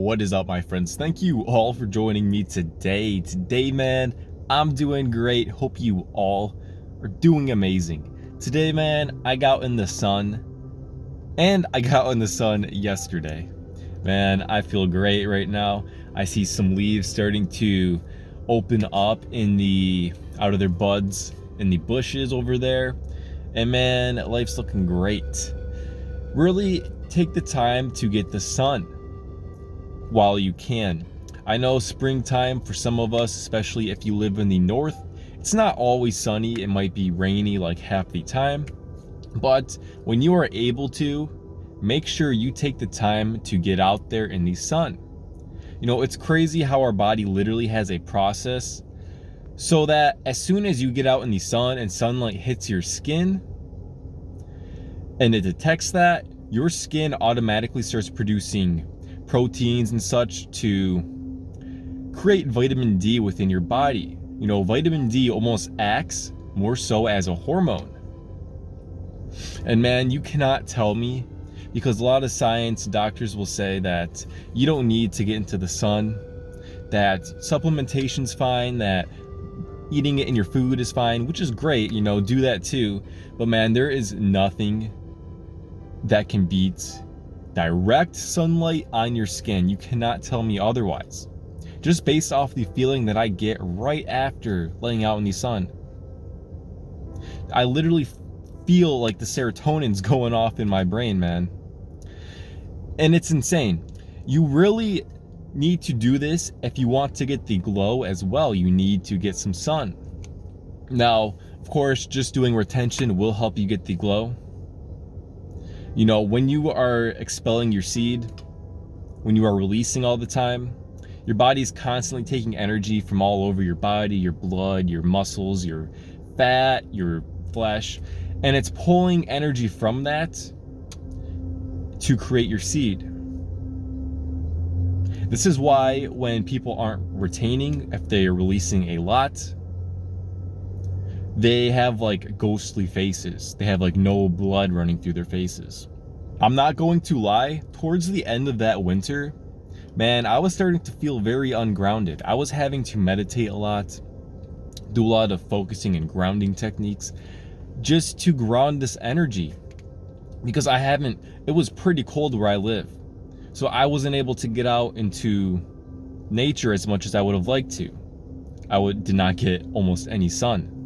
What is up, my friends? Thank you all for joining me today. Man, I'm doing great. Hope you all are doing amazing. Today, man, I got in the sun, and I got in the sun yesterday. Man, I feel great right now. I see some leaves starting to open up out of their buds in the bushes over there. And man, life's looking great. Really take the time to get the sun while you can. I know springtime for some of us, especially if you live in the north, it's not always sunny. It might be rainy like half the time. But when you are able to, make sure you take the time to get out there in the sun. You know, it's crazy how our body literally has a process so that as soon as you get out in the sun and sunlight hits your skin and it detects that, your skin automatically starts producing proteins and such to create vitamin D within your body. You know, vitamin D almost acts more so as a hormone. And man, you cannot tell me, because a lot of science doctors will say that you don't need to get into the sun, that supplementation's fine, that eating it in your food is fine, which is great, you know, do that too. But man, there is nothing that can beat direct sunlight on your skin. You cannot tell me otherwise. Just based off the feeling that I get right after laying out in the sun. I literally feel like the serotonin's going off in my brain, man. And it's insane. You really need to do this if you want to get the glow as well. You need to get some sun. Now, of course, just doing retention will help you get the glow. You know, when you are expelling your seed, when you are releasing all the time, your body's constantly taking energy from all over your body, your blood, your muscles, your fat, your flesh, and it's pulling energy from that to create your seed. This is why when people aren't retaining, if they are releasing a lot, they have like ghostly faces. They have like no blood running through their faces. I'm not going to lie, towards the end of that winter, man, I was starting to feel very ungrounded. I was having to meditate a lot, do a lot of focusing and grounding techniques, just to ground this energy. Because it was pretty cold where I live. So I wasn't able to get out into nature as much as I would have liked to. Did not get almost any sun.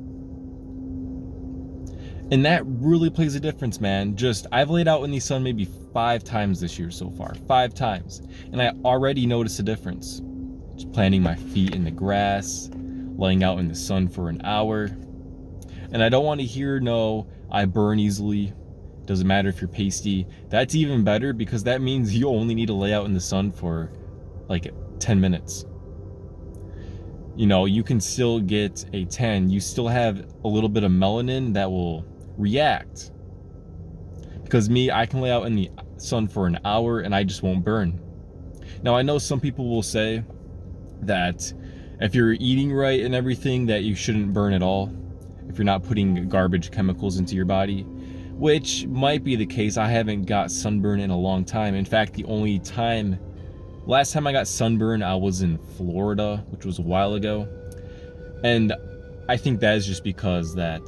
And that really plays a difference, man. I've laid out in the sun maybe 5 times this year so far. 5 times. And I already noticed a difference. Just planting my feet in the grass, laying out in the sun for an hour. And I don't want to hear, no, I burn easily. Doesn't matter if you're pasty. That's even better, because that means you only need to lay out in the sun for like 10 minutes. You know, you can still get a 10. You still have a little bit of melanin that will react. Because I can lay out in the sun for an hour and I just won't burn. Now, I know some people will say that if you're eating right and everything, that you shouldn't burn at all. If you're not putting garbage chemicals into your body, which might be the case. I haven't got sunburn in a long time. In fact, last time I got sunburn, I was in Florida, which was a while ago. And I think that is just because that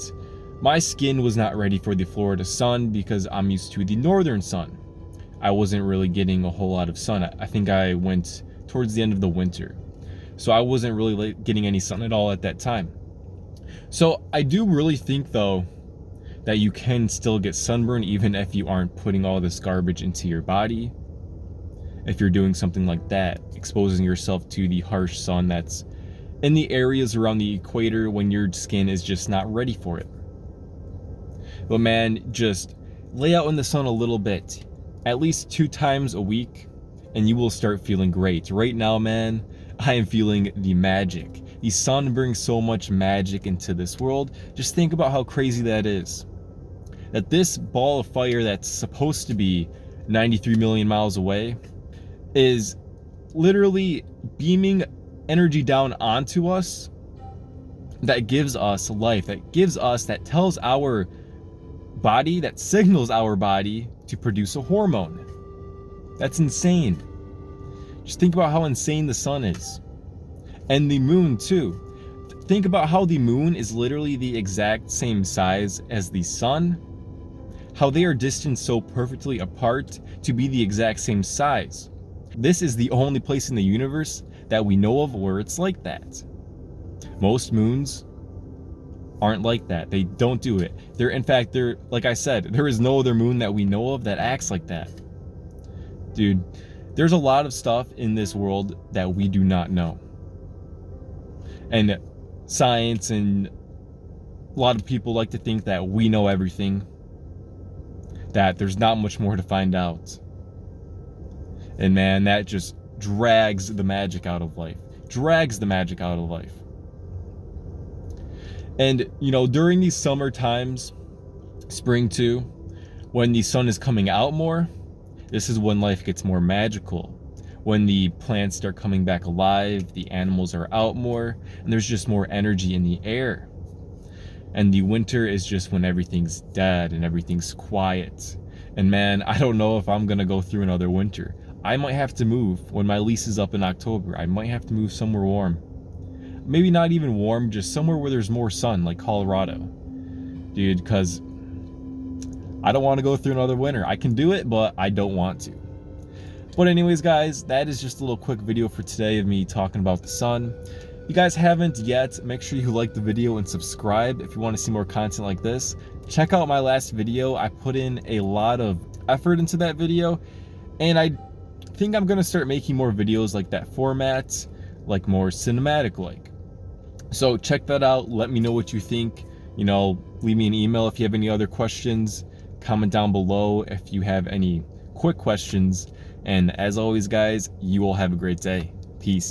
my skin was not ready for the Florida sun, because I'm used to the northern sun. I wasn't really getting a whole lot of sun. I think I went towards the end of the winter. So I wasn't really getting any sun at all at that time. So I do really think, though, that you can still get sunburn even if you aren't putting all this garbage into your body. If you're doing something like that, exposing yourself to the harsh sun that's in the areas around the equator when your skin is just not ready for it. But man, just lay out in the sun a little bit, at least 2 times a week, and you will start feeling great. Right now, man, I am feeling the magic. The sun brings so much magic into this world. Just think about how crazy that is. That this ball of fire that's supposed to be 93 million miles away is literally beaming energy down onto us that gives us life, that tells our body, that signals our body to produce a hormone. That's insane. Just think about how insane the sun is. And the moon too. Think about how the moon is literally the exact same size as the sun. How they are distanced so perfectly apart to be the exact same size. This is the only place in the universe that we know of where it's like that. Most moons aren't like that. They don't do it. In fact, like I said, there is no other moon that we know of that acts like that. Dude, there's a lot of stuff in this world that we do not know. And science and a lot of people like to think that we know everything, that there's not much more to find out. And man, that just drags the magic out of life. Drags the magic out of life. And, you know, during these summer times, spring too, when the sun is coming out more, this is when life gets more magical. When the plants start coming back alive, the animals are out more, and there's just more energy in the air. And the winter is just when everything's dead and everything's quiet. And man, I don't know if I'm gonna go through another winter. I might have to move when my lease is up in October. I might have to move somewhere warm. Maybe not even warm, just somewhere where there's more sun, like Colorado. Dude, because I don't want to go through another winter. I can do it, but I don't want to. But anyways, guys, that is just a little quick video for today of me talking about the sun. If you guys haven't yet, make sure you like the video and subscribe if you want to see more content like this. Check out my last video. I put in a lot of effort into that video, and I think I'm going to start making more videos like that format, like more cinematic like. So check that out. Let me know what you think. You know, leave me an email if you have any other questions. Comment down below if you have any quick questions. And as always, guys, you all have a great day. Peace.